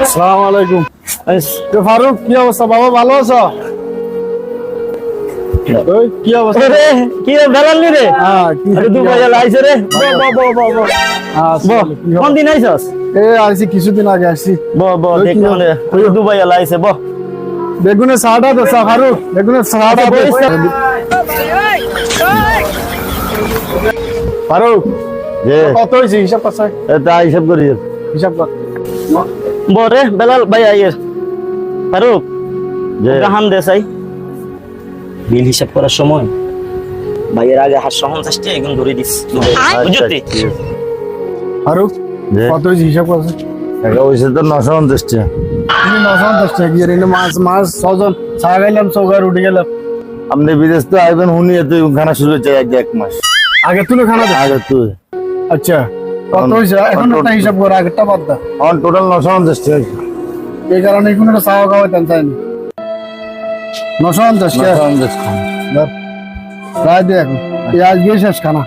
আসসালামু আলাইকুম। ফারুক, কি অবস্থা বাবা, ভালো আছো? ওই কি অবস্থা রে কি রে বেলালি রে হ্যাঁ কি আরে দুবাই আইছে রে কোন দিন আইছস আইছি কিছুদিন আগে আসছি। দেখ মানে ওই দুবাই আইছে বেগুনের সাড়া দশা ফারুক, বেগুনের সাড়া ফারুক যে কত হয়েছে হিসাব করছে? এটা হিসাব করি হিসাব কর। বরে বেলাল ভাই আইয়ের ফারুক যে কাহান দেসাই বিল হিসাব করার সময় ভাইয়ের আগে হাত সহন চেষ্টা এখন ধরে দিস বুঝতে ফারুক কত হয়েছে হিসাব করছে? টাকা হইছে তো 950 টাকা তুমি 910 টাকা গিয়ে রেনে মাস 6 জন চা গাইলাম, চৌকার উঠে গেলাম। আপনি বিদেশ তো আইবেন হুনিয়ে তুই খানা শুরু হচ্ছে এক মাস আগে তুলে খানা দে। আগে তুই আচ্ছা কত হয়েছে এখন একটা হিসাব করে আগেরটা বাদ দা। অন টোটাল 950 টাকা এই কারণে কোনো একটা চাওয়া খাওয়াইতাম চাইনি। 950 টাকা 950 টাকা রায় দে এখন, এই আজ গিয়ে শেষ খানা।